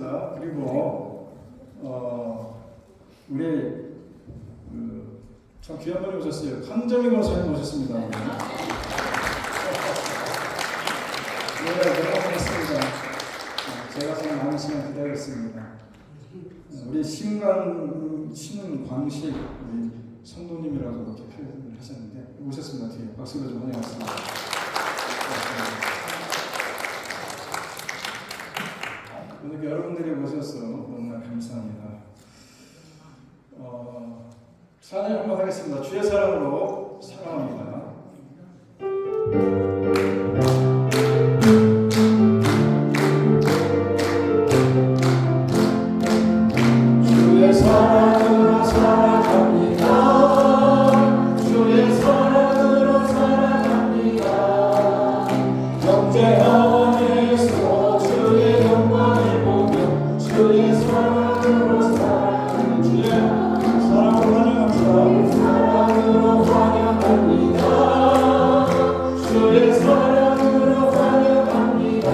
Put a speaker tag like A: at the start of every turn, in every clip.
A: 하겠습니다. 그리고 우리 참 귀한 분이 오셨어요. 한정희 권사님 오셨습니다. 네, 반갑습니다. 제가 참 많은 시간 기다렸습니다. 우리 신광식 우리 성도님이라고 그렇게 표현을 하셨는데 오셨습니다. 뒤에 박수로 좀 환영하겠습니다. 오늘 여러분들이 오셔서 너무나 감사합니다. 찬양 한번 하겠습니다. 주의 사랑으로 사랑합니다. 주의 사랑으로 살아갑니다. 주의 사랑으로 살아갑니다. 경제 안에서 주의 영광을 보며 주의 사랑으로 살아갑니다. 주의 사랑으로 환영합니다. 주의 사랑으로 환영합니다.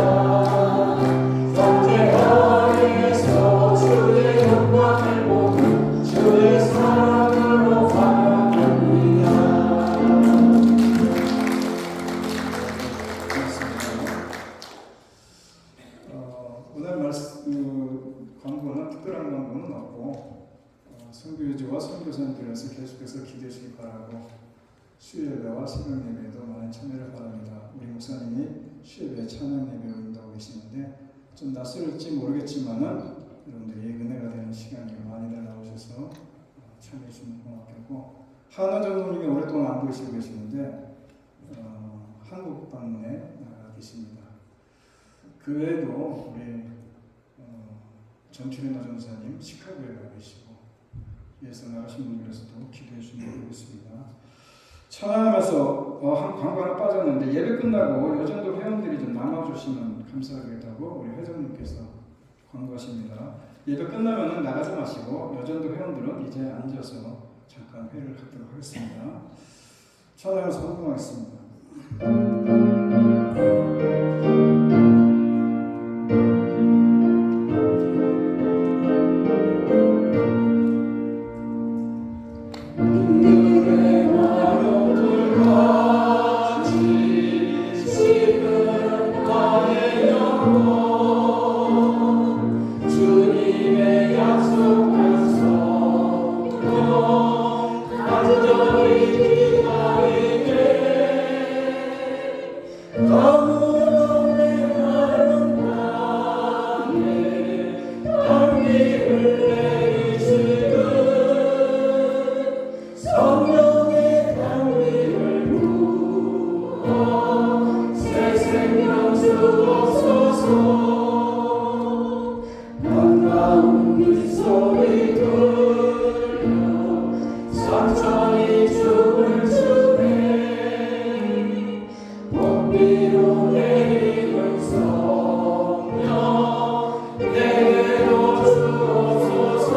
A: 경제 안에서 주의 영광을 보며 주의 사랑으로 환영합니다. 오늘 말씀 광고는 특별한 광고는 없고 선교유지와 선교사님들에서 계속해서 기도해 주길 바라고 수요예배와 새벽 예배에도 많은 참여를 바랍니다. 우리 목사님이 수요예배 찬양 예배로 인도하고 계시는데 좀 낯설을지 모르겠지만은 여러분들이 은혜가 되는 시간이 많이들 나오셔서 참여해 주시면 고맙겠고 한원 장로님이 오랫동안 안 보이시고 계시는데 한국 방문에 나가 계십니다. 그 외에도 우리 전출의 노전사님 시카고에 가 계시고 위에서 나가신 분들에서도 기도해 주시면 되겠습니다. 찬양하면서 한 광고 하나 빠졌는데 예배 끝나고 여전도 회원들이 좀 나눠주시면 감사하겠다고 우리 회장님께서 광고하십니다. 예배 끝나면은 나가지 마시고 여전도 회원들은 이제 앉아서 잠깐 회를 갖도록 하겠습니다. 찬양하면서 헌금하겠습니다. 내게로 주옵소서.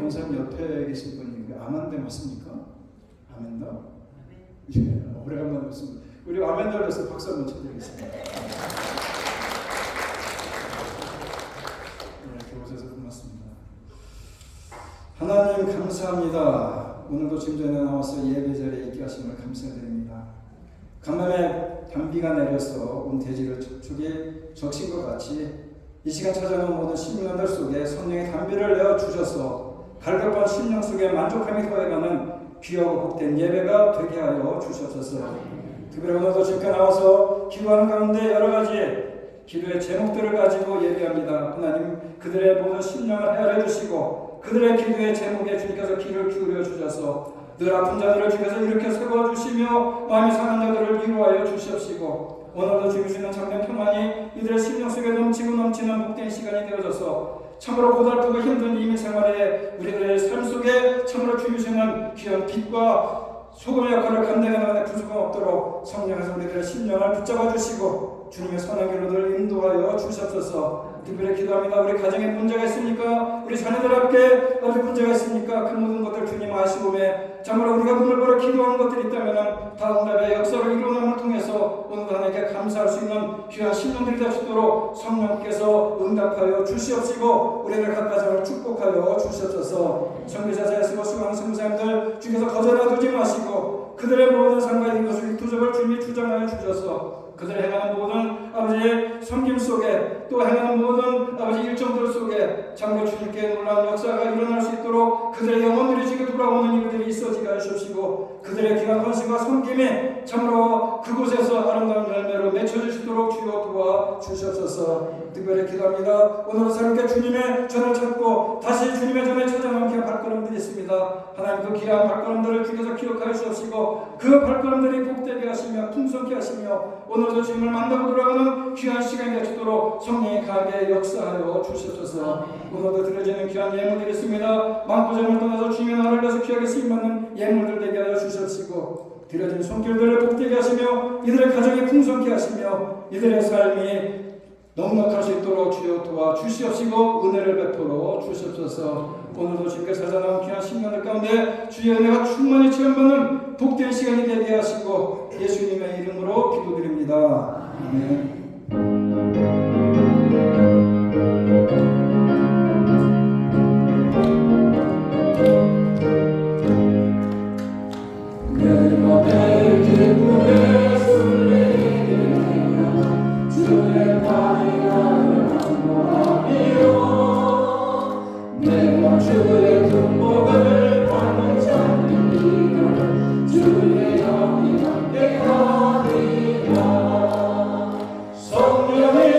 A: 권사님 옆에 계신 분이 아멘다 맞습니까? 아멘다? 예, 오래간만에 뵙습니다. 우리 아멘다를 해서 박수 한번 쳐드리겠습니다. 이렇게 오셔서 고맙습니다. 하나님 감사합니다. 오늘도 지금 전에 나와서 예배 자리에 있게 하심을 감사드립니다. 간만에 단비가 내려서 온 대지를 촉촉이 적신 것 같이 이 시간 찾아온 모든 신령들 속에 성령의 단비를 내어주셔서 갈급한 심령 속에 만족함이 더해가는 귀하고 복된 예배가 되게 하여 주셨소서. 특별히 오늘도 집회 나와서 기도하는 가운데 여러 가지 기도의 제목들을 가지고 예배합니다. 하나님 그들의 모든 심령을 헤아려 주시고 그들의 기도의 제목에 주님께서 귀를 기울여 주셔서 늘 아픈 자들을 주께서 이렇게 세워주시며 마음이 상한 자들을 위로하여 주시옵시고 오늘도 주시는 참된 평안이 이들의 심령 속에 넘치고 넘치는 복된 시간이 되어져서 참으로 고달프고 힘든 이민 생활에 우리들의 삶 속에 참으로 주시는 귀한 빛과 소금의 역할을 감당하는 부족함 없도록 성령께서 우리들의 심령을 붙잡아 주시고 주님의 선한 길로들 인도하여 주시옵소서. 특별히 기도합니다. 우리 가정에 문제가 있습니까? 우리 자녀들 함께 어디 문제가 있습니까? 그 모든 것들 주님 아시오매 참으로 우리가 눈을 보러 기도하는 것들이 있다면 다 응답의 역사를 이루어남을 통해서 오늘도 하나님께 감사할 수 있는 귀한 심령들이 되시도록 성령께서 응답하여 주시옵시고 우리를 각 가정을 축복하여 주시옵소서. 선교사 잘 쓰고 수고하는 선교사님들 주께서 거절하 두지 마시고 그들의 모든 삶과 이것을 두적을 주님이 주장하여 주셔서 그들이 행하는 모든 아버지의 섬김 속에 또 행하는 모든 아버지 일정들 속에 참으로 주님께 놀라운 역사가 일어날 수 있도록 그들의 영혼들이 지금 돌아오는 일들이 있어지게 하시옵시고 그들의 귀한 헌신과 섬김이 참으로 그곳에서 아름다운 열매로 맺혀지도록 주여 도와주시옵소서. 특별히 기도합니다. 오늘은 새롭게 주님의 전을 찾고 다시 주님의 전에 찾아가는 귀한 발걸음들이 있습니다. 하나님 그 귀한 발걸음들을 주께서 기억하여 주옵시고 그 발걸음들이 복되게 하시며 풍성케 하시며 오늘도 주님을 만나고 돌아가는 귀한 시간이 되도록 성령이 강하게 역사하여 주시옵소서. 오늘도 드려지는 귀한 예물들이 있습니다. 많고자을 떠나서 주님의 나라를 위해서 귀하게 쓰임받는 예물들 되게 하여 주시옵시고 드려진 손길들을 복되게 하시며 이들의 가정이 풍성케 하시며 이들의 삶이 넉넉할 수 있도록 주여 도와주시옵시고 은혜를 베풀어 주시옵소서. 오늘도 주께 찾아나온 귀한 신년들 가운데 주의 은혜가 충만히 체험받는 복된 시간이 되게 하시고 예수님의 이름으로 기도드립니다. 아멘. 내 맘에 기쁨의 순례를 주의 발이 나를 안보하며 내가 주의 등복을 받는 자는 이들 주의 영이 함께하리라. 성령이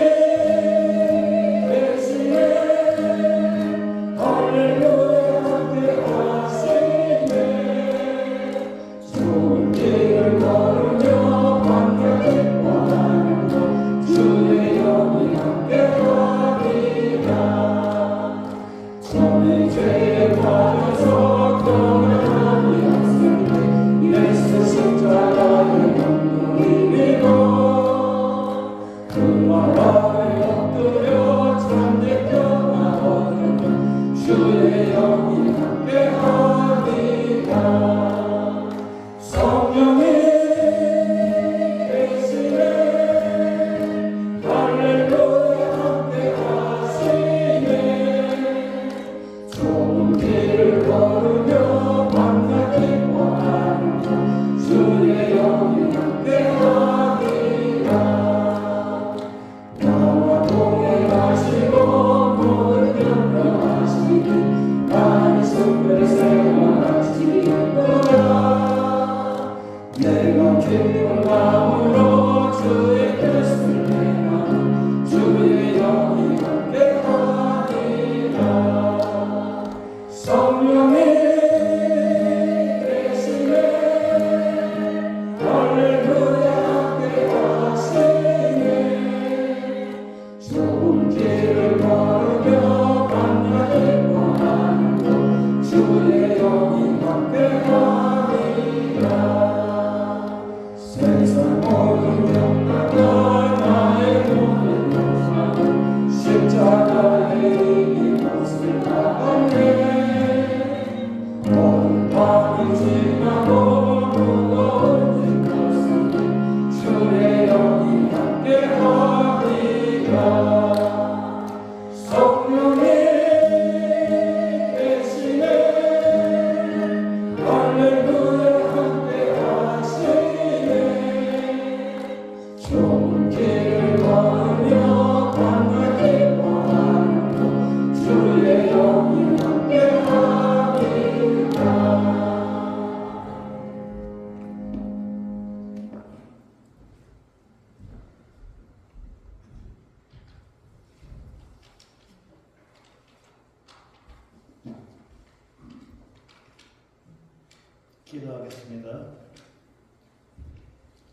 B: 기도하겠습니다.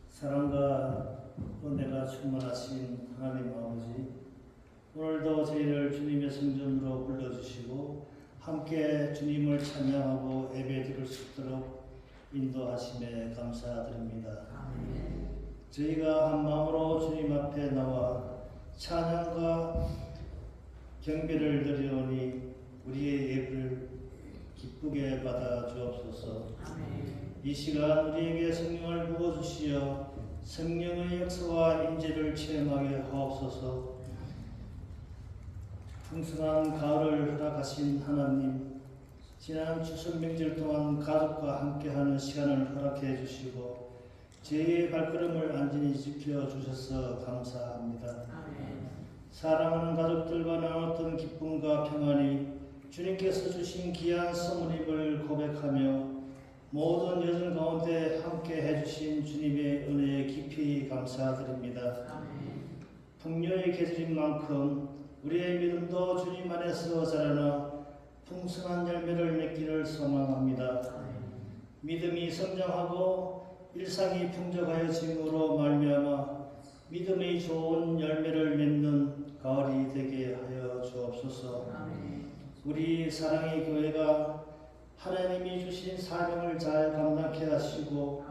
B: 사랑과 은혜가 충만하신 하나님 아버지, 오늘도 저희를 주님의 성전으로 불러주시고 함께 주님을 찬양하고 예배드릴 수 있도록 인도하심에 감사드립니다. 저희가 한 마음으로 주님 앞에 나와 찬양과 경배를 드리오니 우리의 예배를 기쁘게 받아 주옵소서. 이 시간 우리에게 성령을 부어주시어 성령의 역사와 임재를 체험하게 하옵소서. 풍성한 가을을 허락하신 하나님, 지난 추석 명절 동안 가족과 함께하는 시간을 허락해 주시고 저희의 발걸음을 안전히 지켜주셔서 감사합니다. 사랑하는 가족들과 나눴던 기쁨과 평안이 주님께서 주신 귀한 선물임을 고백하며 모든 여정 가운데 함께 해주신 주님의 은혜에 깊이 감사드립니다. 풍요의 계절인 만큼 우리의 믿음도 주님 안에서 자라나 풍성한 열매를 맺기를 소망합니다. 믿음이 성장하고 일상이 풍족하여짐으로 말미암아 믿음의 좋은 열매를 맺는 가을이 되게 하여 주옵소서. 우리 사랑의 교회가 하나님이 주신 사명을 잘 감당케 하시고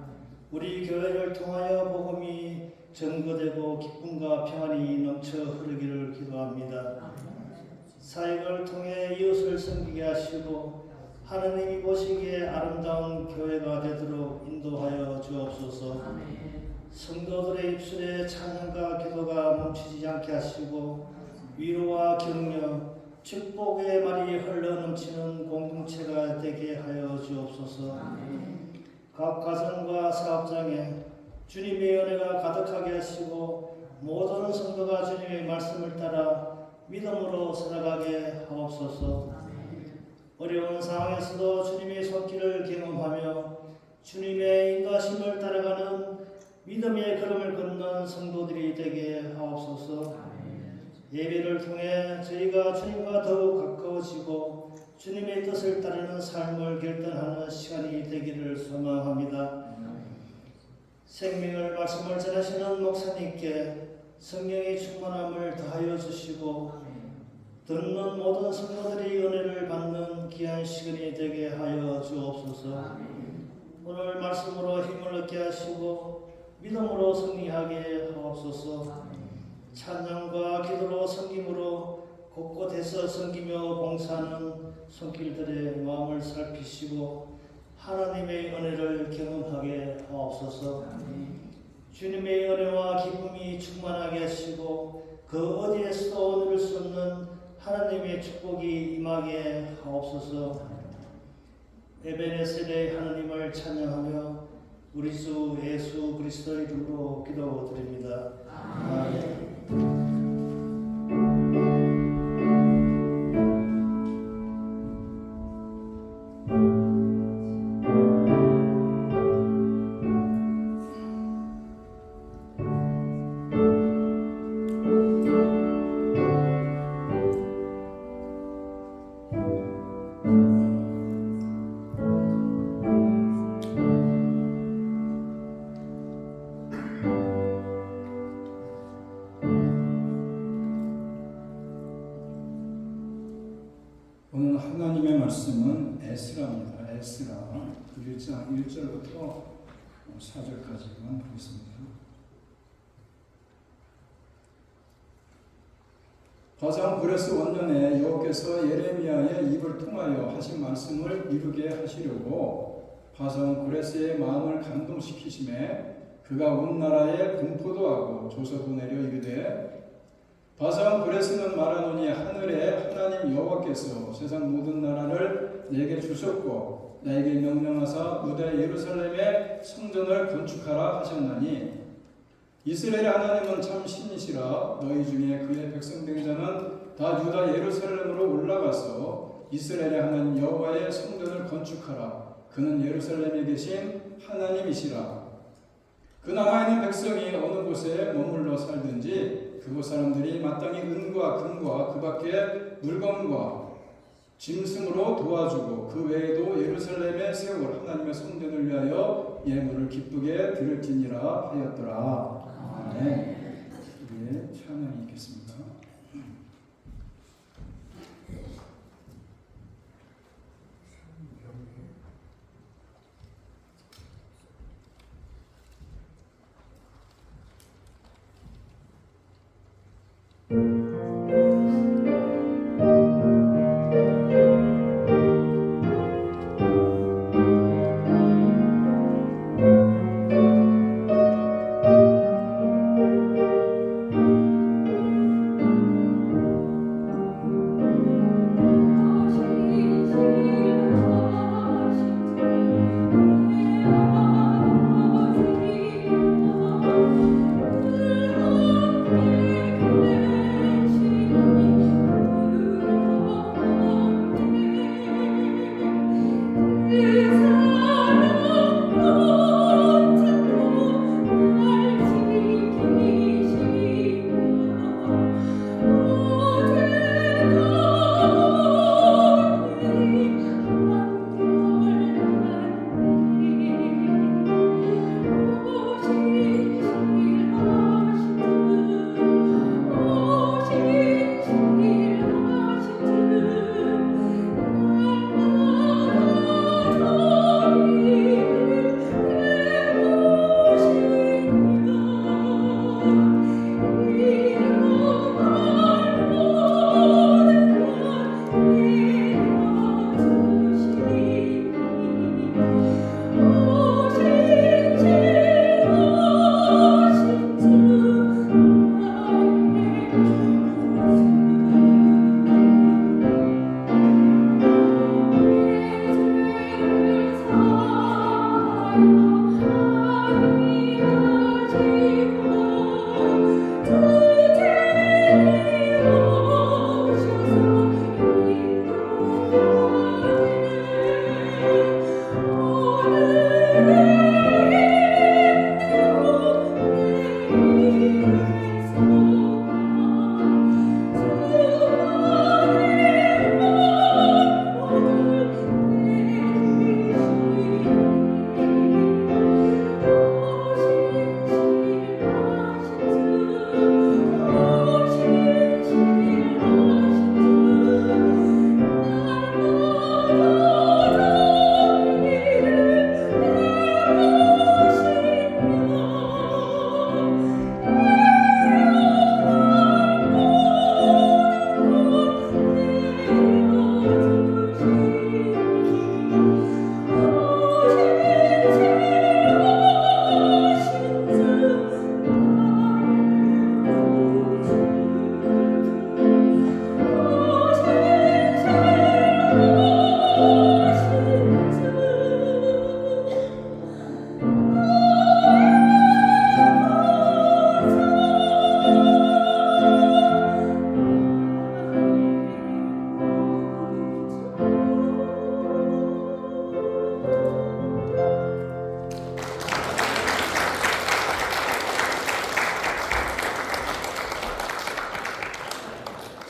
B: 우리 교회를 통하여 복음이 전거되고 기쁨과 평안이 넘쳐 흐르기를 기도합니다. 사역을 통해 이웃을 섬기게 하시고 하나님이 보시기에 아름다운 교회가 되도록 인도하여 주옵소서. 성도들의 입술에 찬양과 기도가 멈추지 않게 하시고 위로와 격려, 축복의 말이 흘러넘치는 공동체가 되게 하여 주옵소서. 각 가정과 사업장에 주님의 은혜가 가득하게 하시고 모든 성도가 주님의 말씀을 따라 믿음으로 살아가게 하옵소서. 어려운 상황에서도 주님의 손길을 경험하며 주님의 인도하심을 따라가는 믿음의 걸음을 걷는 성도들이 되게 하옵소서. 예배를 통해 저희가 주님과 더욱 가까워지고 주님의 뜻을 따르는 삶을 결단하는 시간이 되기를 소망합니다. 생명을 말씀을 전하시는 목사님께 성령의 충만함을 더하여 주시고 듣는 모든 성도들이 은혜를 받는 귀한 시간이 되게 하여 주옵소서. 오늘 말씀으로 힘을 얻게 하시고 믿음으로 승리하게 하옵소서. 찬양과 기도로 섬김으로 곳곳에서 섬기며 봉사하는 손길들의 마음을 살피시고 하나님의 은혜를 경험하게 하옵소서. 주님의 은혜와 기쁨이 충만하게 하시고 그 어디에서도 누릴 수 없는 하나님의 축복이 임하게 하옵소서. 에베네셀의 하나님을 찬양하며 우리 주 예수 그리스도의 이름으로 기도드립니다. 아멘.
A: 오늘 하나님의 말씀은 에스라입니다. 에스라 1장 1절부터 4절까지만 보겠습니다. 가장 그레스 원년에 여호와께서 예레미야의 입을 통하여 하신 말씀을 이루게 하시려고 바산 그레스의 마음을 감동시키심에 그가 온 나라에 분포도 하고 조서도 내려 이르되 바산 그레스는 말하노니 하늘의 하나님 여호와께서 세상 모든 나라를 내게 주셨고 나에게 명령하사 유다 예루살렘에 성전을 건축하라 하셨나니 이스라엘의 하나님은 참 신이시라. 너희 중에 그의 백성 된 자는 다 유다 예루살렘으로 올라가서 이스라엘의 하나님 여호와의 성전을 건축하라. 그는 예루살렘에 계신 하나님이시라. 그 남아 있는 백성이 어느 곳에 머물러 살든지 그곳 사람들이 마땅히 은과 금과 그 밖에 물건과 짐승으로 도와주고 그 외에도 예루살렘에 세울 하나님의 성전을 위하여 예물을 기쁘게 드릴지니라 하였더라. 아멘. 우리의 찬양이 있겠습니다.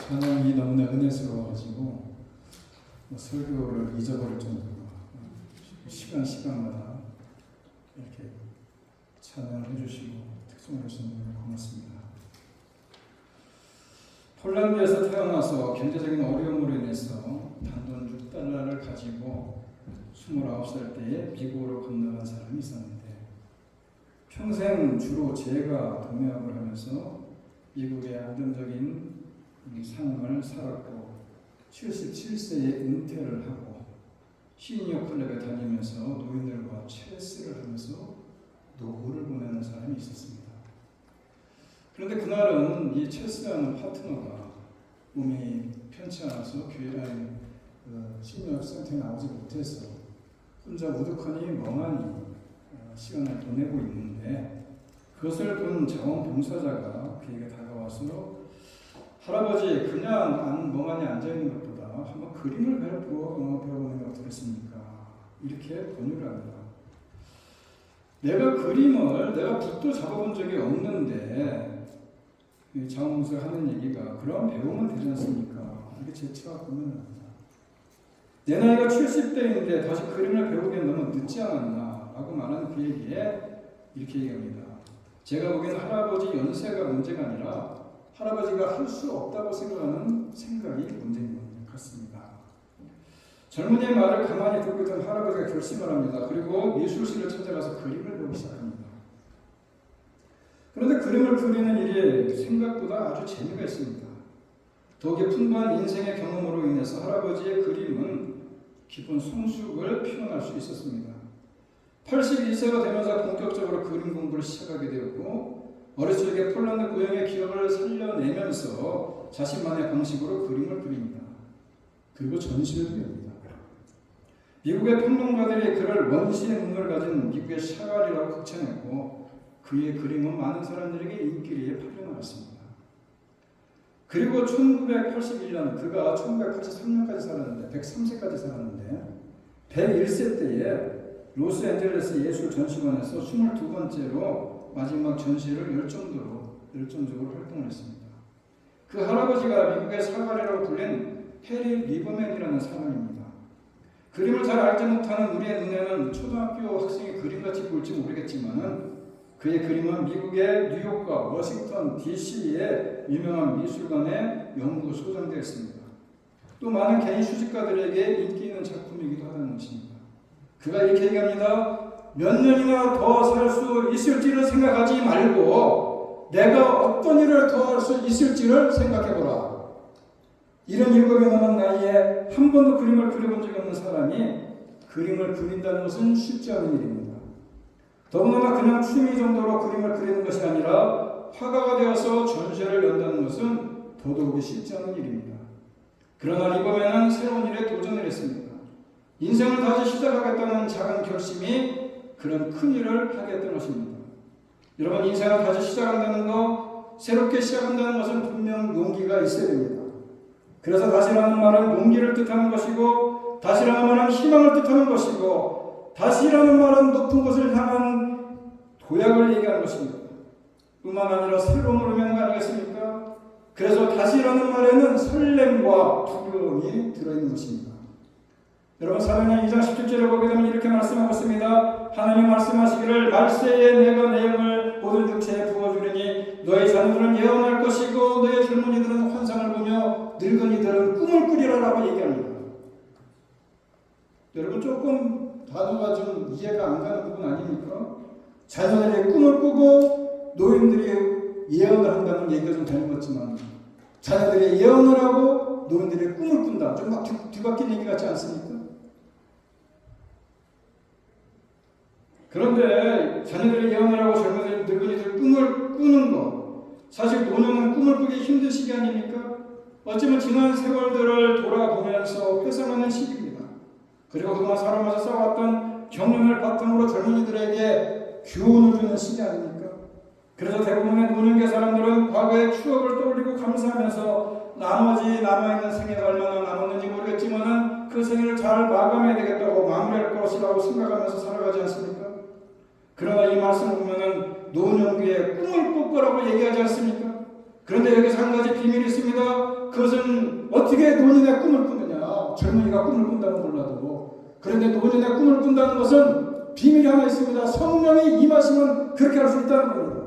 A: 찬양이 너무나 은혜스러워가지고 설교를 잊어버릴 정도로 시간마다 이렇게 찬양을 해주시고 특송을 해주시는 분 고맙습니다. 폴란드에서 태어나서 경제적인 어려움으로 인해서 단돈 6달러를 가지고 29살 때에 미국으로 건너간 사람이 있었는데 평생 주로 제가 동역을 하면서 미국의 안정적인 삶을 살았고 77세에 은퇴를 하고 시니어 클럽에 다니면서 노인들과 체스를 하면서 노후를 보내는 사람이 있었습니다. 그런데 그날은 이 체스하는 파트너가 몸이 편치 않아서 교회라인 시니어 센터에 나오지 못해서 혼자 우두커니 멍하니 시간을 보내고 있는데 그것을 본 자원봉사자가 그에게 다가와서 할아버지 그냥 멍하니 앉아있는 것보다 한번 그림을 배워보는 게 어떻겠습니까? 이렇게 권유를 합니다. 내가 붓도 잡아본 적이 없는데 자원봉사가 하는 얘기가 그럼 배우면 되지 않습니까? 이렇게 제치와 권유를 합니다. 내 나이가 70대인데 다시 그림을 배우기엔 너무 늦지 않았나 라고 말하는 그에게 이렇게 얘기합니다. 제가 보기엔 할아버지 연세가 문제가 아니라 할아버지가 할 수 없다고 생각하는 생각이 문제인 것 같습니다. 젊은이의 말을 가만히 듣고 있던 할아버지가 결심을 합니다. 그리고 미술실을 찾아가서 그림을 배우기 시작합니다. 그런데 그림을 그리는 일이 생각보다 아주 재미가 있습니다. 더욱이 풍부한 인생의 경험으로 인해서 할아버지의 그림은 깊은 성숙을 표현할 수 있었습니다. 81세가 되면서 본격적으로 그림 공부를 시작하게 되었고 어렸을 적에 폴란드 고향의 기억을 살려내면서 자신만의 방식으로 그림을 그립니다. 그리고 전시를 합니다. 미국의 평론가들이 그를 원시의 눈을 가진 미국의 샤갈이라고 극찬했고 그의 그림은 많은 사람들에게 인기리에 팔려나갔습니다. 그리고 1981년 그가 1983년까지 살았는데 103세까지 살았는데 101세 때에 로스앤젤레스 예술전시관에서 22번째로 마지막 전시를 열정적으로 활동을 했습니다. 그 할아버지가 미국의 사가리라고 불린 해리 리버맨이라는 사람입니다. 그림을 잘 알지 못하는 우리의 눈에는 초등학교 학생이 그림같이 보일지 모르겠지만 그의 그림은 미국의 뉴욕과 워싱턴 DC의 유명한 미술관에 영구 소장되어 있습니다. 또 많은 개인 수집가들에게 인기 있는 작품이기도 하다는 것입니다. 그가 이렇게 얘기합니다. 몇 년이나 더 살 수 있을지를 생각하지 말고 내가 어떤 일을 더 할 수 있을지를 생각해보라. 77이 넘은 나이에 한 번도 그림을 그려본 적이 없는 사람이 그림을 그린다는 것은 쉽지 않은 일입니다. 더군다나 그냥 취미 정도로 그림을 그리는 것이 아니라 화가가 되어서 전시회를 연다는 것은 더더욱이 쉽지 않은 일입니다. 그러나 리버맨은 새로운 일에 도전을 했습니다. 인생을 다시 시작하겠다는 작은 결심이 그런 큰 일을 하게 했던 것입니다. 여러분, 인생을 다시 시작한다는 것, 새롭게 시작한다는 것은 분명 용기가 있어야 됩니다. 그래서 다시라는 말은 용기를 뜻하는 것이고 다시라는 말은 희망을 뜻하는 것이고 다시라는 말은 높은 곳을 향한 도약을 얘기하는 것입니다. 뿐만 아니라 새로움을 의미하는 거 아니겠습니까? 그래서 다시라는 말에는 설렘과 두려움이 들어있는 것입니다. 여러분, 사도행전 2장 17절에 보게 되면 이렇게 말씀하고 있습니다. 하나님 말씀하시기를 말세에 내가 내 영을 모든 육체에 부어주리니 너희 자녀들은 예언할 것이고 너희 젊은이들은 환상을 보며 늙은이들은 꿈을 꾸리라라고 얘기합니다. 여러분, 조금 단어가 좀 이해가 안 가는 부분 아닙니까? 자녀들이 꿈을 꾸고 노인들이 예언을 한다는 얘기가 좀 잘못 같지만 자녀들이 예언을 하고 노인들이 꿈을 꾼다. 좀 막 뒤바뀐 얘기 같지 않습니까? 그런데 자녀들이 예언을 하고 젊은이들, 늙은이들 꿈을 꾸는 것, 사실 노년은 꿈을 꾸기 힘든 시기 아닙니까? 어쩌면 지난 세월들을 돌아보면서 회상하는 시기입니다. 그리고 그동안 살아가면서 쌓아왔던 경륜을 바탕으로 젊은이들에게 교훈을 주는 시기 아닙니까? 그래서 대부분의 노년계 사람들은 과거의 추억을 떠올리고 감사하면서 나머지 남아있는 생애가 얼마나 남았는지 모르겠지만 그 생애를 잘 마감해야 되겠다고 마무리할 것이라고 생각하면서 살아가지 않습니까? 그러나 이 말씀을 보면은 노년기에 꿈을 꿀 거라고 얘기하지 않습니까? 그런데 여기서 한 가지 비밀이 있습니다. 그것은 어떻게 노년의 꿈을 꾸느냐. 젊은이가 꿈을 꾼다면 몰라도. 그런데 노년의 꿈을 꾼다는 것은 비밀이 하나 있습니다. 성령이 임하시면 그렇게 할 수 있다는 겁니다.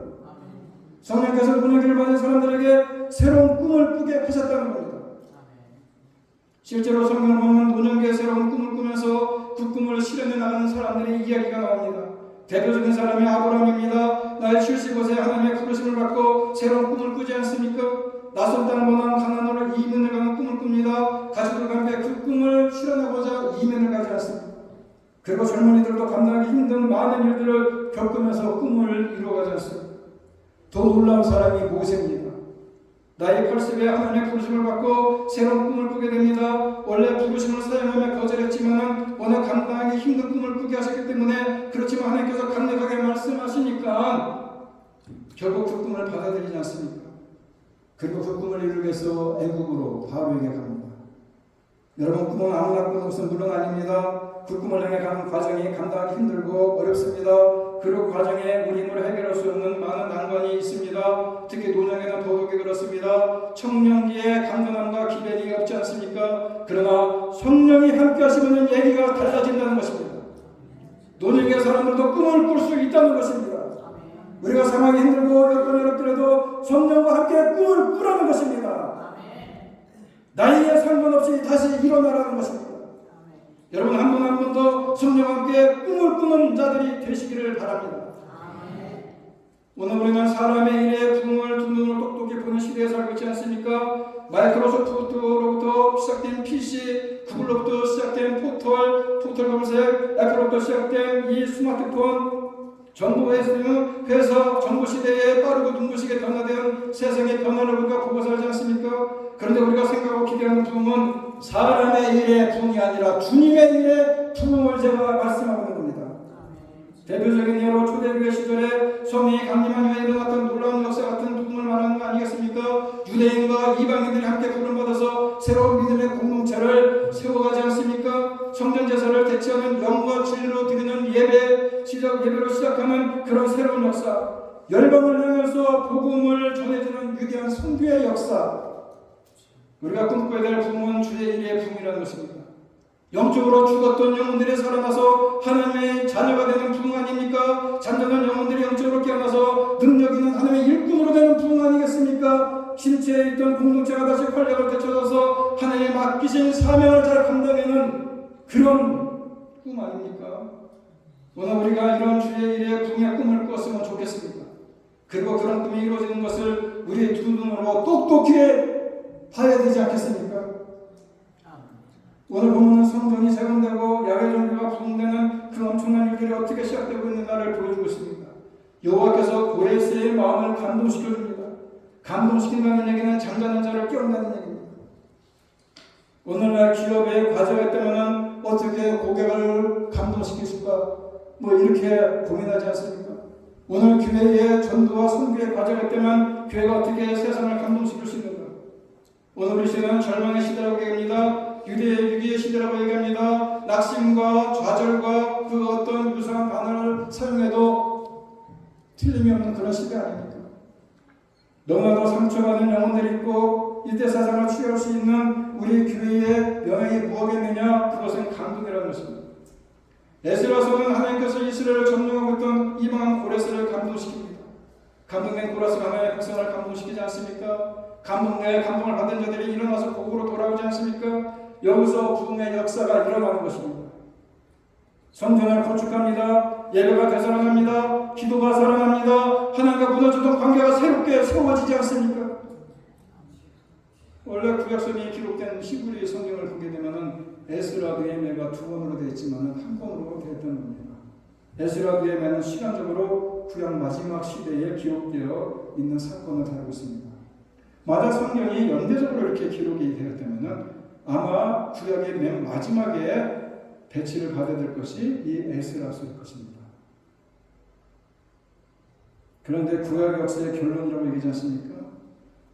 A: 성령께서 노년기를 받은 사람들에게 새로운 꿈을 꾸게 하셨다는 겁니다. 실제로 성경을 보면 노년기에 새로운 꿈을 꾸면서 그 꿈을 실현해 나가는 사람들의 이야기가 나옵니다. 대표적인 사람이 아브라함입니다. 나이 75세 하나님의 부르심을 받고 새로운 꿈을 꾸지 않습니까? 낯선 땅을 원하는 가나안으로 이민을 가는 꿈을 꿉니다. 가족들과 함께 그 꿈을 실현하고자 이민을 가지 않습니다. 그리고 젊은이들도 감당하기 힘든 많은 일들을 겪으면서 꿈을 이루어가지 않습니다. 더 놀라운 사람이 모세입니다. 나이 80에 하나님의 부르심을 받고 새로운 꿈을 꾸게 됩니다. 원래 부르심을 사용하며 거절했지만 워낙 감당하기 힘든 꿈을 꾸게 하셨기 때문에 그렇지만 하나님께서 강력하게 말씀하시니까 결국 그 꿈을 받아들이지 않습니까? 그리고 그 꿈을 이루기 위해서 애국으로 바로에게 갑니다. 여러분, 꿈은 아무나 꾸는 것은 물론 아닙니다. 그 꿈을 향해 가는 과정이 감당하기 힘들고 어렵습니다. 그 과정에 우리 힘으로 해결할 수 없는 많은 난관이 있습니다. 특히 노년에는 더욱이 그렇습니다. 청년기에 강건함과 기대이 없지 않습니까? 그러나 성령이 함께 하시면 얘기가 달라진다는 것입니다. 노년기의 사람들도 꿈을 꿀 수 있다는 것입니다. 우리가 상황이 힘들고 어렵더라도 성령과 함께 꿈을 꾸라는 것입니다. 나이에 상관없이 다시 일어나라는 것입니다. 여러분 한 분 한 분도 성령과 함께 꿈을 꾸는 자들이 되시기를 바랍니다. 오늘 우리는 사람의 일에 부흥을 두 눈으로 똑똑히 보는 시대에 살고 있지 않습니까? 마이크로소프트로부터 시작된 PC, 구글로부터 시작된 포털 검색, 애플로부터 시작된 이 스마트폰, 정부 회사, 정부 시대에 빠르고 눈부시게 변화된 세상의 변화를 우리가 보고 살지 않습니까? 그런데 우리가 생각하고 기대하는 부흥은 사람의 일의 부흥이 아니라 주님의 일의 부흥을 제가 말씀하고 있는 겁니다. 대표적인 예로 초대교회 시절에 성령이 강림한 후에 일어났던 놀라운 역사 같은 부흥을 말하는 거 아니겠습니까? 유대인과 이방인들이 함께 부름받아서 새로운 믿음의 공동체를 세워가지 않습니까? 성전 제사를 대체하는 영과 진리로 드리는 예배로 시작하는 그런 새로운 역사, 열방을 향해서 복음을 전해주는 위대한 선교의 역사, 우리가 꿈꿔야 될 부흥은 주의 일의 부흥이라는 것입니다. 영적으로 죽었던 영혼들이 살아나서 하나님의 자녀가 되는 부흥 아닙니까? 잠자는 영혼들이 영적으로 깨어나서 능력 있는 하나님의 일꾼으로 되는 부흥 아니겠습니까? 신체에 있던 공동체가 다시 활력을 되찾아서 하나님의 맡기신 사명을 잘 감당하는 그런 꿈 아닙니까? 오늘 우리가 이런 주의 일의 부흥의 꿈을 꾸었으면 좋겠습니다. 그리고 그런 꿈이 이루어지는 것을 우리의 두 눈으로 똑똑히 봐야 되지 않겠습니까? 오늘 보면은 성전이 재건되고 야외 종교가 부흥되는 그 엄청난 일들이 어떻게 시작되고 있는가를 보여주고 있습니다. 여호와께서 고레스의 마음을 감동시켜줍니다. 감동시킨다는 얘기는 잠자는 자를 깨운다는 얘기입니다. 오늘날 기업의 과제가 있다면 어떻게 고객을 감동시킬 수가 이렇게 고민하지 않습니까? 오늘 교회의 전도와 선교의 과제가 있다면 교회가 어떻게 세상을 감동시킬 수 있는가? 오늘 우리 시대는 절망의 시대라고 얘기합니다. 유대의 위기의 시대라고 얘기합니다. 낙심과 좌절과 그 어떤 유사한 단어를 사용해도 틀림이 없는 그런 시대 아닙니까? 너무나도 상처받는 영혼들이 있고 이때 세상을 취할 수 있는 우리 교회의 명예이 무엇이겠느냐? 그것은 감동이라는 것입니다. 에스라서는 하나님께서 이스라엘을 점령하고 있던 이방한 고레스를 감동시킵니다. 감동된 고레스가 하나님의 백성을 감동시키지 않습니까? 감동을 받은 자들이 일어나서 곡으로 돌아오지 않습니까? 여기서 부흥의 역사가 일어나는 것입니다. 성전을 건축합니다. 예배가 되살아납니다. 기도가 살아납니다. 하나님과 무너졌던 관계가 새롭게 세워지지 않습니까? 원래 구약성이 기록된 히브리 성경을 보게 되면 에스라 느헤미야가 두 권으로 되어 있지만 한 권으로 되었던 겁니다. 에스라 느헤미야는 시간적으로 구약 마지막 시대에 기록되어 있는 사건을 다루고 있습니다. 만약 성경이 연대적으로 이렇게 기록이 되었다면 아마 구약의 맨 마지막에 배치를 받아야 될 것이 이 에스라서일 것입니다. 그런데 구약 역사의 결론이라고 얘기하지 않습니까?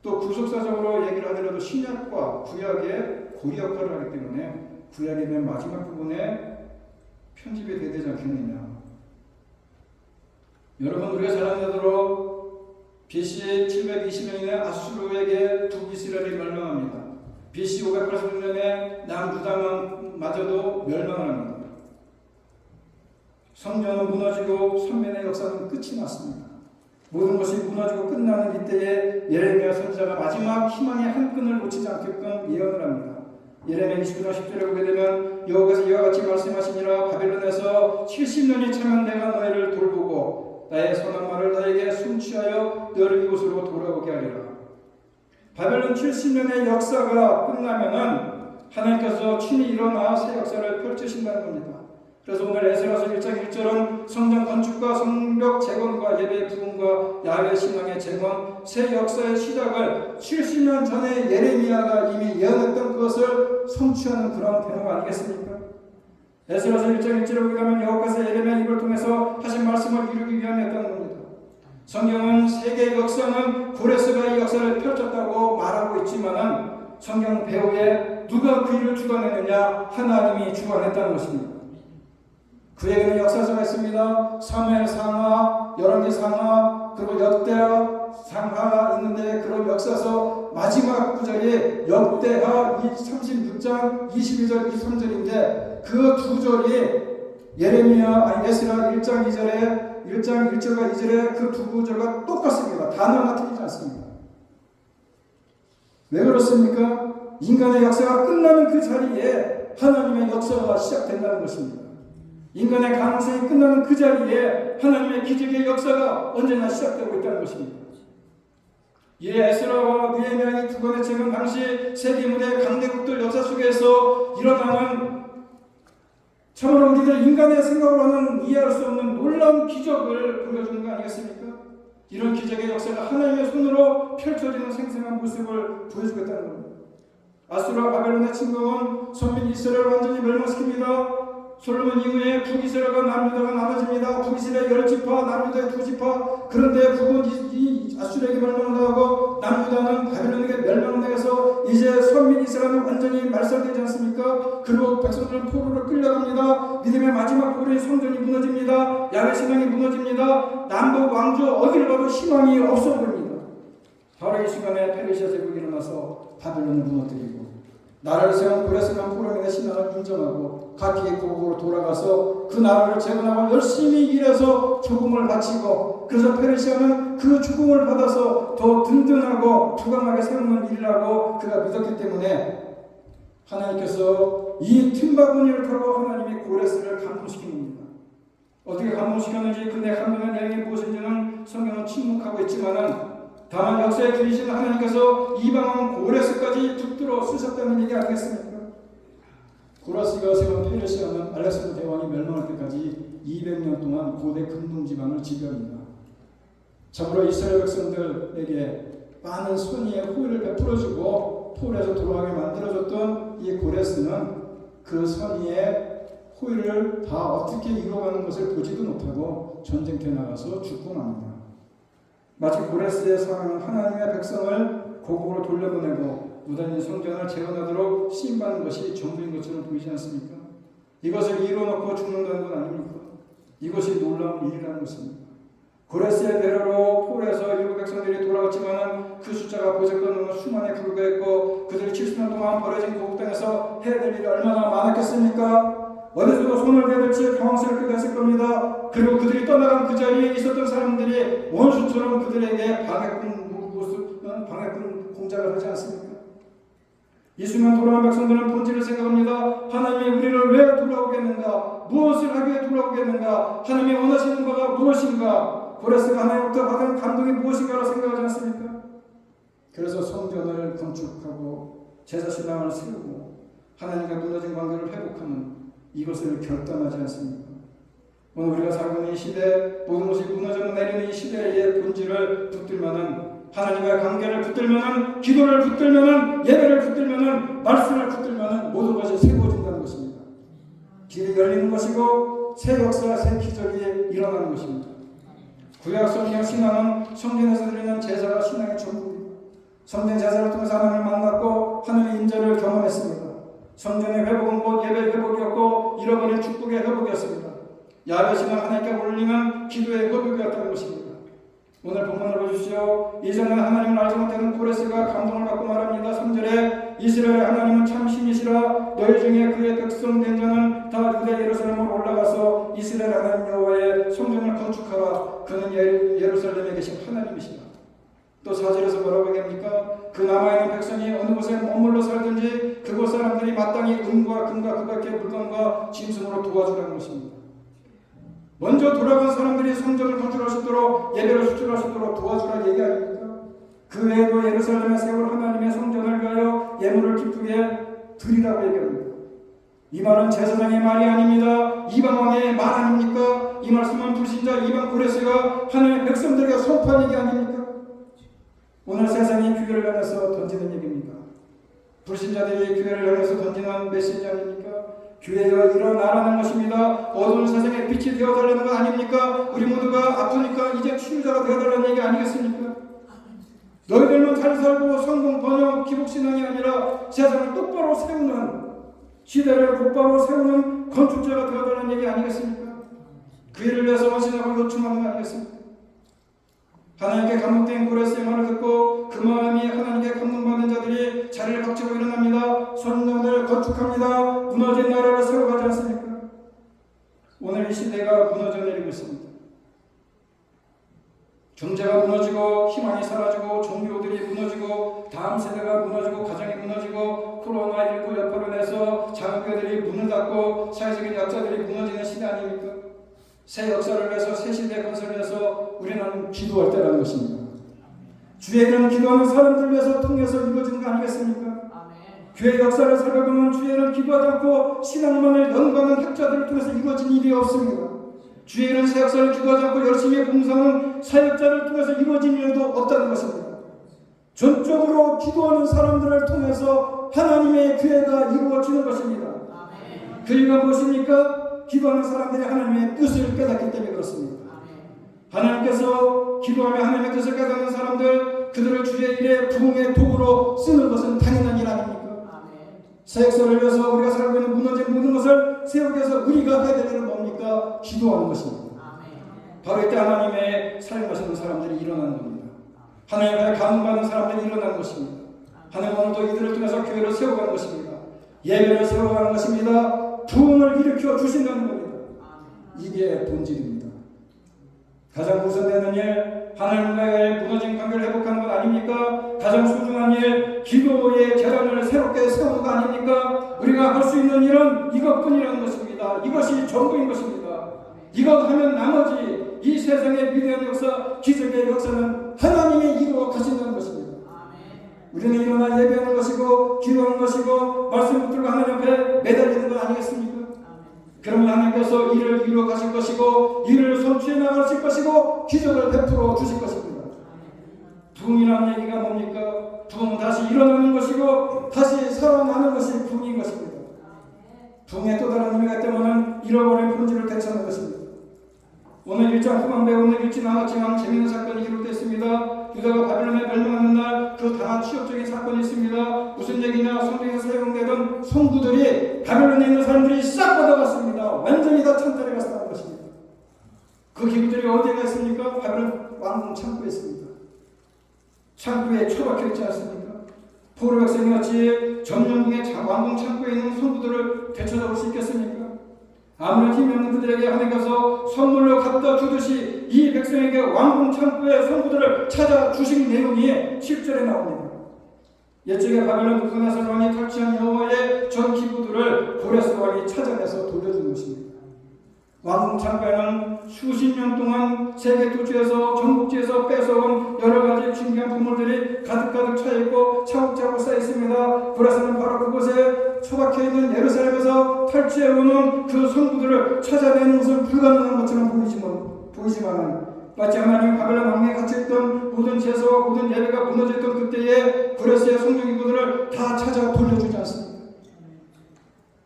A: 또 구속사적으로 얘기를 하더라도 신약과 구약의 고리 역할을 하기 때문에 구약의 맨 마지막 부분에 편집이 돼야 되지 않겠느냐. 여러분 우리가 잘 아는 대로 BC 720년에 아수르에게 북이스라엘이 멸망합니다. BC 580년에 남유다마저도 멸망을 합니다. 성전은 무너지고 선민의 역사는 끝이 났습니다. 모든 것이 무너지고 끝나는 이때에 예레미야 선지자가 마지막 희망의 한 끈을 놓치지 않게끔 예언을 합니다. 예레미야 29장 10절에 보게 되면 여호와께서 이와 같이 말씀하시니라 바벨론에서 70년이 차면 내가 너희를 돌보고 나의 선한 말을 너에게 순취하여 너를 이곳으로 돌아오게 하리라. 바벨론 70년의 역사가 끝나면은 하나님께서 친히 일어나 새 역사를 펼치신다는 겁니다. 그래서 오늘 에스라서 1장 1절은 성전 건축과 성벽 재건과 예배 부흥과 야훼 신앙의 재건, 새 역사의 시작을 70년 전에 예레미야가 이미 예언했던 그것을 성취하는 그런 배너가 아니겠습니까? 에스라서 1장 1절에 보게 되면 여호와께서 예레미야 입을 통해서 하신 말씀을 이루기 위함이었다는 겁니다. 성경은 세계의 역사는 고레스가 이 역사를 펼쳤다고 말하고 있지만은 성경 배후에 누가 그 일을 주관했느냐? 하나님이 주관했다는 것입니다. 그에게는 역사서가 있습니다. 사무엘 상하, 열왕기 상하, 그리고 역대하 상하가 있는데 그런 역사서 마지막 구절이 역대하 36장 22절 23절인데 그 두 절이 에스라 1장 2절에 1장 1절과 2절에 그 두 구절과 똑같습니다. 단어가 틀리지 않습니다. 왜 그렇습니까? 인간의 역사가 끝나는 그 자리에 하나님의 역사가 시작된다는 것입니다. 인간의 가능성이 끝나는 그 자리에 하나님의 기적의 역사가 언제나 시작되고 있다는 것입니다. 이에 에스라와 느헤미야의 두 권의 책은 당시 세계문의 강대국들 역사 속에서 일어나는 참으로 우리들 인간의 생각으로는 이해할 수 없는 놀라운 기적을 보여주는 거 아니겠습니까? 이런 기적의 역사가 하나님의 손으로 펼쳐지는 생생한 모습을 보여주겠다는 겁니다. 아수르와 바벨론의 침공은 선민 이스라엘을 완전히 멸망시킵니다. 솔로몬 이후에 북이스라엘과 남유다가 나눠집니다. 북이스라엘 10지파, 남유다의 2지파. 그런데 북은 아수르에게 멸망당하고 남유다는 바벨론에게 멸망당해서 이제 선민 이스라엘은 완전히 말살되지 않습니까? 그리고 백성들은 포로로 끌려갑니다. 믿음의 마지막 포로인 성전이 무너집니다. 야훼 신앙이 무너집니다. 남북 왕조 어디를 봐도 희망이 없어 보입니다. 바로 이 순간에 페르시아 제국이 일어나서 바벨론을 무너뜨리고 나라를 세운 고레스가 포로민의 신앙을 인정하고 각기 고국으로 돌아가서 그 나라를 재건하고 열심히 일해서 조공을 바치고 그래서 페르시아는 그 조공을 받아서 더 든든하고 투강하게 세우는 일이라고 그가 믿었기 때문에 하나님께서 이 틈바구니를 타고 하나님이 고레스를 감동시킨 겁니다. 어떻게 감동시켰는지 그의 감동의 내용이 무엇인지는 성경은 침묵하고 있지만은 다만 역사에 그리신 하나님께서 이방원 고레스까지 붙들어 쓰셨다는 얘기 아니겠습니까? 고레스가 세운 페르시아는 알렉산더 대왕이 멸망할 때까지 200년 동안 고대 근동지방을 지배합니다. 참으로 이스라엘 백성들에게 많은 선의의 호의를 베풀어주고 포로에서 돌아가게 만들어줬던 이 고레스는 그 선의의 호의를 다 어떻게 이루어가는 것을 보지도 못하고 전쟁터에 나가서 죽고 맙니다. 마치 고레스의 사랑은 하나님의 백성을 고국으로 돌려보내고 무단히 성전을 재건하도록 시인받는 것이 전부인 것처럼 보이지 않습니까? 이것을 이루어놓고 죽는다는 건 아닙니까? 이것이 놀라운 일이라는 것입니다. 고레스의 배려로 포로에서 일부 백성들이 돌아왔지만 그 숫자가 보잘것 없는 수만에 불과했고 그들이 70년 동안 버려진 고국 땅에서 해야 될 일이 얼마나 많았겠습니까? 어디서도 손을 대들지 당황스럽게 됐을 겁니다. 그리고 그들이 떠나간 그 자리에 있었던 사람들이 원수처럼 그들에게 방해꾼 공작을 하지 않습니까? 이 순간 돌아온 백성들은 본질을 생각합니다. 하나님이 우리를 왜 돌아오겠는가? 무엇을 하기 위해 돌아오겠는가? 하나님이 원하시는 바가 무엇인가? 고레스가 하나님부터 받은 감동이 무엇인가로 생각하지 않습니까? 그래서 성전을 건축하고 제사신당을 세우고 하나님과 무너진 관계를 회복하는 이것을 결단하지 않습니까? 오늘 우리가 살고 있는 이 시대, 모든 것이 무너져 내리는 이 시대의 본질을 붙들면은 하나님과의 관계를 붙들면은 기도를 붙들면은 예배를 붙들면은 말씀을 붙들면은 모든 것이 새로워진다는 것입니다. 길이 열리는 것이고 새 역사, 새 기적이 일어나는 것입니다. 구약 성경 신앙은 성전에서 드리는 제사가 신앙의 전부입니다. 성전 제사를 통해서 하나님을 만났고 하나님의 임재를 경험했습니다. 성전의 회복은 곧 예배의 회복이었고 잃어버린 축복의 회복이었습니다. 야훼 신앙 하나님께 올리는 기도의 회복이었다는 것입니다. 오늘 본문을 보십시오. 이전에 하나님을 알지 못하는 고레스가 감동을 받고 말합니다. 3절에 이스라엘 하나님은 참 신이시라. 너희 중에 그의 백성 된 자는 다 유다 예루살렘으로 올라가서 이스라엘 하나님 여호와의 성전을 건축하라. 그는 예루살렘에 계신 하나님이시라. 또 4절에서 뭐라고 얘기합니까? 그 남아있는 백성이 어느 곳에 머물러 살든지 그곳 사람들이 마땅히 은과 금과 그 밖의 물건과 짐승으로 도와주라는 것입니다. 먼저 돌아간 사람들이 성전을 건축할 수 있도록 예배를 수출할 수 있도록 도와주라는 얘기 아닙니까? 그 외에도 예루살렘에 세울 하나님의 성전을 위하여 예물을 기쁘게 드리라고 얘기합니다. 이 말은 제사장의 말이 아닙니다. 이방왕의 말 아닙니까? 이 말씀은 불신자 이방 고레스가 하나님의 백성들에게 선포한 얘기 아닙니까? 오늘 세상이 교회를 향해서 던지는 얘기입니다. 불신자들이 교회를 향해서 던지는 메시지 아닙니까? 교회가 일어나라는 것입니다. 어두운 세상에 빛이 되어달라는 거 아닙니까? 우리 모두가 아프니까 이제 치유자가 되어달라는 얘기 아니겠습니까? 너희들만 잘 살고 성공, 번영, 기복신앙이 아니라 세상을 똑바로 세우는, 시대를 곧바로 세우는 건축자가 되어달라는 얘기 아니겠습니까? 그 일을 위해서 헌신하고 요청하는 거 아니겠습니까? 하나님께 감동된 고레스의 말을 듣고 그 마음이 하나님께 감동받은 자들이 자리를 박차고 일어납니다. 선전을 건축합니다. 무너진 나라를 세워가지 않습니까? 오늘 이 시대가 무너져 내리고 있습니다. 경제가 무너지고 희망이 사라지고 종교들이 무너지고 다음 세대가 무너지고 가정이 무너지고 코로나19 여파로 인해서 장교들이 문을 닫고 사회적인 약자들이 무너지는 시대 아닙니까? 새 역사를 위해서 새 시대 건설을 위해서 우리는 기도할 때라는 것입니다. 주의 이름 기도하는 사람들 위해서 통해서 이루어지는 거 아니겠습니까? 교회 역사를 살펴보면 주의 이름 기도하지 않고 신앙만을 연구하는 학자들을 통해서 이루어진 일이 없습니다. 주의 이름 새 역사를 기도하지 않고 열심히 봉사하는 사역자를 통해서 이루어진 일도 없다는 것입니다. 전적으로 기도하는 사람들을 통해서 하나님의 교회가 이루어지는 것입니다. 그 이유가 무엇입니까? 기도하는 사람들이 하나님의 뜻을 깨닫기 때문에 그렇습니다. 하나님께서 기도하며 하나님의 뜻을 깨닫는 사람들, 그들을 주의 일에 부흥의 도구로 쓰는 것은 당연한 일 아닙니까? 새 역사를 위해서 우리가 살고 있는 무너진 모든 것을 세우기 위해서 우리가 해야 될 일은 뭡니까? 기도하는 것입니다. 바로 이때 하나님의 사용하시는 사람들이 일어나는 겁니다. 하나님의 감동받는 사람들이 일어나는 것입니다. 하나님 오늘도 이들을 통해서 교회를 세워가는 것입니다. 예배를 세워가는 것입니다. 부흥을 일으켜 주신다는 겁니다. 이게 본질입니다. 가장 우선되는 일, 하나님과의 무너진 관계를 회복하는 것 아닙니까? 가장 소중한 일, 기도의 계단을 새롭게 세우는 거 아닙니까? 우리가 할 수 있는 일은 이것뿐이라는 것입니다. 이것이 전부인 것입니다. 이것 하면 나머지 이 세상의 위대한 역사, 기적의 역사는 하나님이 이루어 가신다는 것입니다. 우리는 일어나 예배하는 것이고 기도하는 것이고 말씀 붙들고 하나님 앞에 매달리는 것 아니겠습니까? 그러면 하나님께서 이를 이루어 가실 것이고 이를 성취해 나가실 것이고 기적을 베풀어 주실 것입니다. 부흥이라는 얘기가 뭡니까? 부흥은 다시 일어나는 것이고 다시 살아나는 것이 부흥인 것입니다. 부흥의 또 다른 의미가 있다면 잃어버린 본질을 되찾는 것입니다. 오늘 1장 후반부에 오늘 읽지는 않았지만 재미있는 사건이 기록됐습니다. 유다가 바벨론에 멸망하는 날 그 다음 취업적인 사건이 있습니다. 무슨 얘기냐? 성경에서 사용되던 성구들이 바벨론에 있는 사람들이 싹 걷어갔습니다. 완전히 다 천탈에 갔다는 것입니다. 그 기구들이 어디에 있습니까? 바벨론 왕궁 창고에 있습니다. 창고에 처박혀 있지 않습니까? 포로 백성이 같이 점령궁의 왕궁 창고에 있는 성구들을 되찾아올 수 있겠습니까? 아무런 힘이 없는 그들에게 하나님께서 선물로 갖다 주듯이 이 백성에게 왕궁 창고의 성구들을 찾아 주신 내용이 7절에 나옵니다. 옛적에 바벨론 부갓네살 왕이 탈취한 여호와의 전 기구들을 고레스 왕이 찾아내서 돌려준 것입니다. 왕궁 창고에는 수십 년 동안 세계 도시에서 전국지에서 뺏어온 여러 가지 신기한 보물들이 가득가득 차 있고 차곡차곡 쌓여 있습니다. 고레스는 바로 그곳에 처박혀 있는 예루살렘에서 탈취해오는 그 성구들을 찾아내는 것은 불가능한 것처럼 보이지만 마치 하나님 바벨론 왕궁에 갇혀있던 모든 제사와 모든 예배가 무너졌던 그때에 고레스의 성경기구들을 다 찾아 돌려주지 않습니다.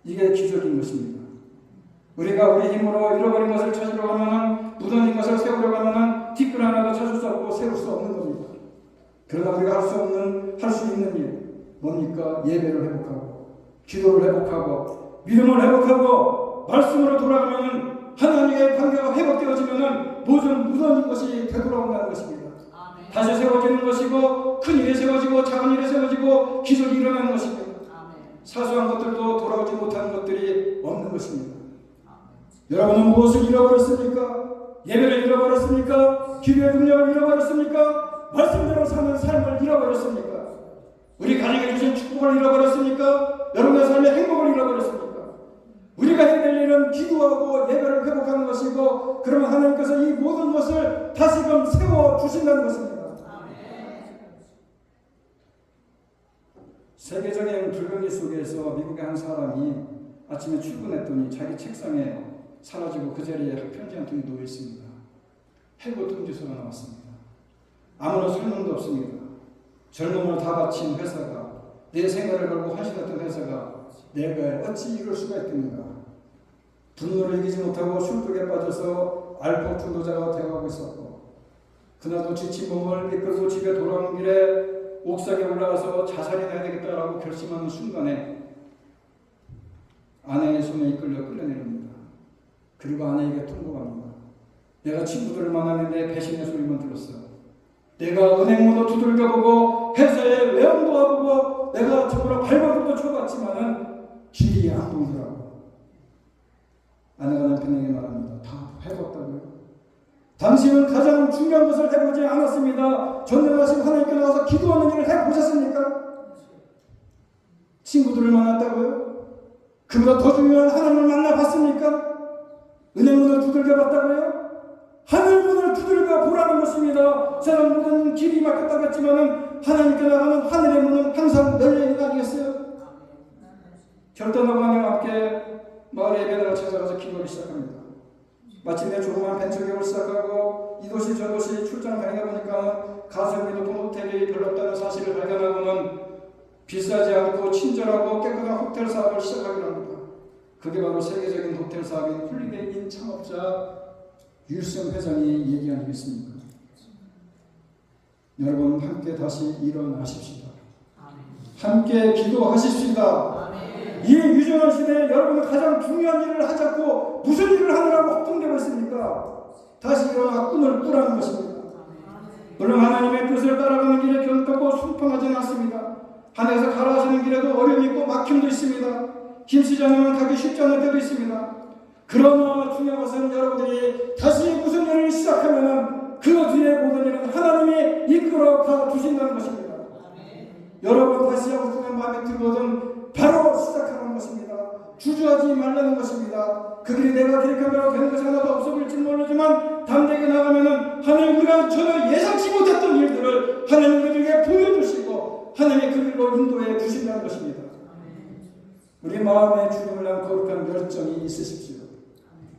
A: 이게 기적인 것입니다. 우리가 우리 힘으로 잃어버린 것을 찾으려고 하면 무너진 것을 세우려고 하면 티끌 하나도 찾을 수 없고 세울 수 없는 겁니다. 그러나 우리가 할 수 있는 일 뭡니까? 예배를 회복하고 기도를 회복하고 믿음을 회복하고 말씀으로 돌아가면 하나님의 관계가 회복되어지면 모든 무너진 것이 되돌아온다는 것입니다. 아멘. 다시 세워지는 것이고 큰 일이 세워지고 작은 일이 세워지고 기적이 일어나는 것입니다. 아멘. 사소한 것들도 돌아오지 못하는 것들이 없는 것입니다. 여러분은 무엇을 잃어버렸습니까? 예배를 잃어버렸습니까? 기도의 능력을 잃어버렸습니까? 말씀대로 사는 삶을 잃어버렸습니까? 우리 가정에 주신 축복을 잃어버렸습니까? 여러분의 삶의 행복을 잃어버렸습니까? 우리가 해야 될 일은 기도하고 예배를 회복하는 것이고 그러면 하나님께서 이 모든 것을 다시금 세워주신다는 것입니다. 세계적인 불경기 속에서 미국의 한 사람이 아침에 출근했더니 자기 책상에 사라지고 그 자리에 편지 한 통이 놓여 있습니다. 해고 통지서가 나왔습니다. 아무런 설명도 없습니다. 젊음을 다 바친 회사가 내 생활을 걸고 헌신했던 회사가 내가 어찌 이럴 수가 있겠는가. 분노를 이기지 못하고 술독에 빠져서 알코올 중독자가 되어가고 있었고 그날도 지친 몸을 이끌고 집에 돌아오는 길에 옥상에 올라가서 자살이 해야 되겠다라고 결심하는 순간에 아내의 손에 이끌려 끌려내립니다. 그리고 아내에게 통보합니다. 내가 친구들을 만났는데 배신의 소리만 들었어. 내가 은행문도 두들겨보고 회사에 외형도 와보고 내가 저보러 발버둥도 쳐봤지만은 길이 안 보이더라고. 아내가 남편에게 말합니다. 다 해봤다고요? 당신은 가장 중요한 것을 해보지 않았습니다. 전능하신 하나님께 나와서 기도하는 일을 해보셨습니까? 친구들을 만났다고요? 그보다 더 중요한 하나님을 만나봤습니까? 은행문을 두들겨봤다고요? 하늘문을 두들겨 보라는 것입니다. 저는 모든 길이 막혔다고 했지만은 하나님께 나가는 하늘의 문은 항상 열려있는 아니겠어요? 결단하고 아내와 함께 마을 예배당을 찾아가서 기도하기 시작합니다. 마침내 조그만 벤처기업을 시작하고 이 도시 저 도시 출장 다니다 보니까 가성비 높은 호텔이 별로 없다는 사실을 발견하고는 비싸지 않고 친절하고 깨끗한 호텔 사업을 시작하기로 합니다. 그게 바로 세계적인 호텔 사업인 홀리데이인 창업자 윌슨 회장이 얘기 아니겠습니까? 여러분 함께 다시 일어나십시다. 함께 기도하십시다. 이 유전한 시대에 여러분은 가장 중요한 일을 하자고 무슨 일을 하느라고 걱정되고 있습니까? 다시 일어나 꿈을 꾸라는 것입니다. 물론 하나님의 뜻을 따라가는 길에 견고하고 순평하지는 않습니다. 하늘에서 가라하시는 길에도 어려움이 있고 막힘도 있습니다. 힘쓰지 않으면 가기 쉽지 않을 때도 있습니다. 그러나 중요한 것은 여러분들이 다시 무슨 일을 시작하면 그 뒤에 모든 일은 하나님이 이끌어 가 주신다는 것입니다. 여러분 다시 하고 싶은 마음에 들거든 바로 시작하는 것입니다. 주저하지 말라는 것입니다. 그 길이 내가 계획한 대로 되는 것이 하나도 없어 보일지 모르지만 담대하게 나가면은 하나님 우리가 전혀 예상치 못했던 일들을 하나님 우리에게 보여주시고 하나님이 그 길로 인도해 주신다는 것입니다. 우리 마음에 주님을 향한 거룩한 열정이 있으십시오.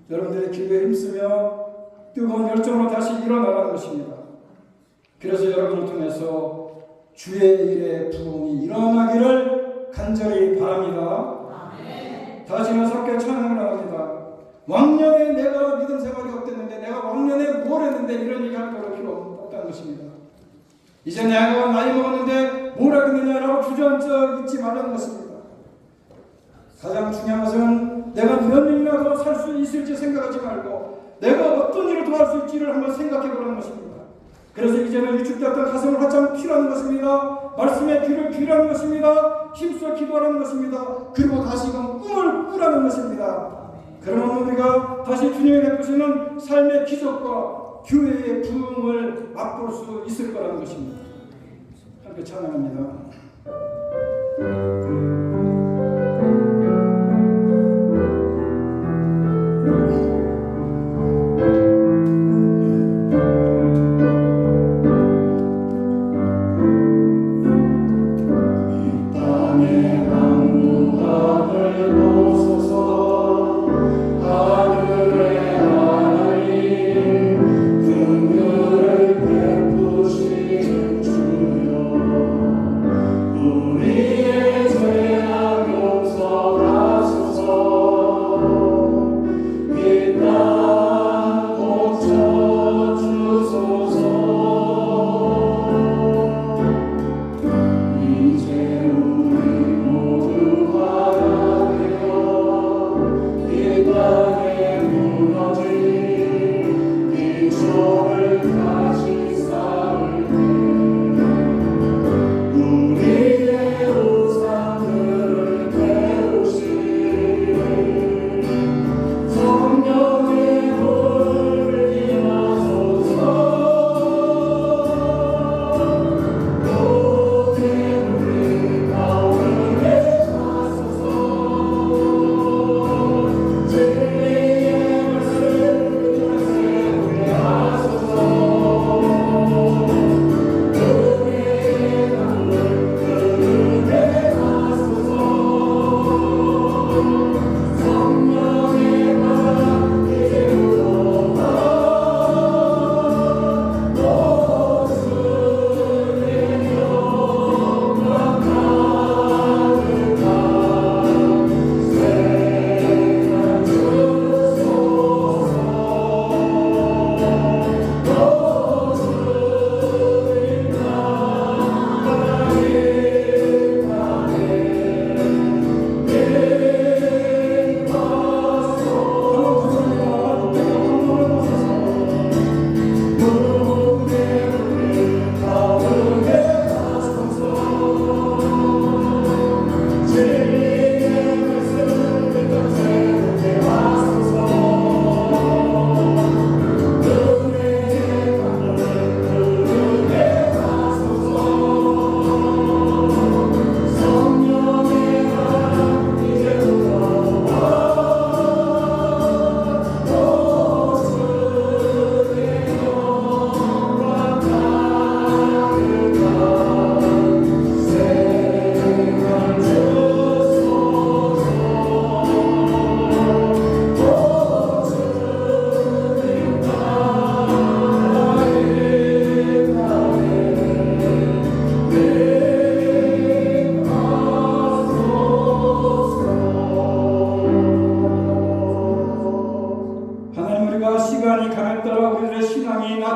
A: 여러분들의 기도에 힘쓰며 뜨거운 열정으로 다시 일어나가는 것입니다. 그래서 여러분을 통해서 주의 일의 부흥이 일어나기를 간절히 바랍니다. 다시 나섭게 찬양을 합니다. 왕년에 내가 믿음 생활이 어땠는데 내가 왕년에 뭘 했는데 이런 얘기 할 필요 없다는 것입니다. 이제 내가 나이 먹었는데 뭘 하겠느냐라고 주저앉아 있지 말라는 것입니다. 가장 중요한 것은 내가 몇 년이나 더 살 수 있을지 생각하지 말고 내가 어떤 일을 더 할 수 있지를 한번 생각해 보라는 것입니다. 그래서 이제는 위축되었던 가슴을 활짝 피라는 것입니다. 말씀의 귀를 기울이라는 것입니다. 힘써 기도하라는 것입니다. 그리고 다시금 꿈을 꾸라는 것입니다. 그러면 우리가 다시 주님이 베푸시는 삶의 기적과 교회의 부흥을 맛볼 수 있을 거라는 것입니다. 함께 찬양합니다.
C: 우리의 죄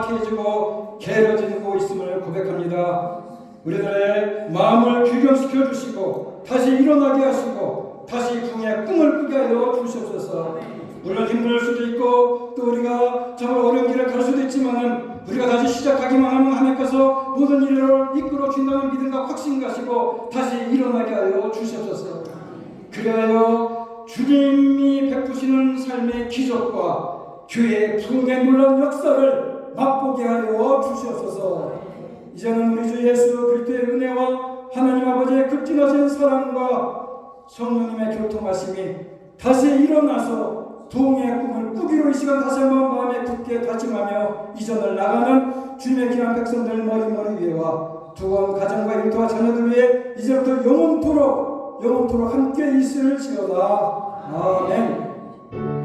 C: 타락해지고 게으러지고 있음을 고백합니다. 우리들의 마음을 귀경시켜 주시고 다시 일어나게 하시고 다시 궁의 꿈을 꾸게 하여 주시옵소서. 물론 힘들 수도 있고 또 우리가 정말 어려운 길을 갈 수도 있지만은 우리가 다시 시작하기만 하면 하나님께서 모든 일을 이끌어 준다는 믿음과 확신 가시고 다시 일어나게 하여 주시옵소서. 그리하여 주님이 베푸시는 삶의 기적과 교회의 부흥의 놀라운 역사를 맛보게 하여 주시옵소서. 이제는 우리 주 예수 그리스도의 은혜와 하나님 아버지의 극진하신 사랑과 성령님의 교통하심이 다시 일어나서 부흥의 꿈을 꾸기로 이 시간 다시 한번 마음에 굳게 다짐하며 이전을 나가는 주님의 귀한 백성들 머리 위에와 두건 가정과 일터와 자녀들 위해 이제부터 영원토록 함께 있을지어다. 아멘.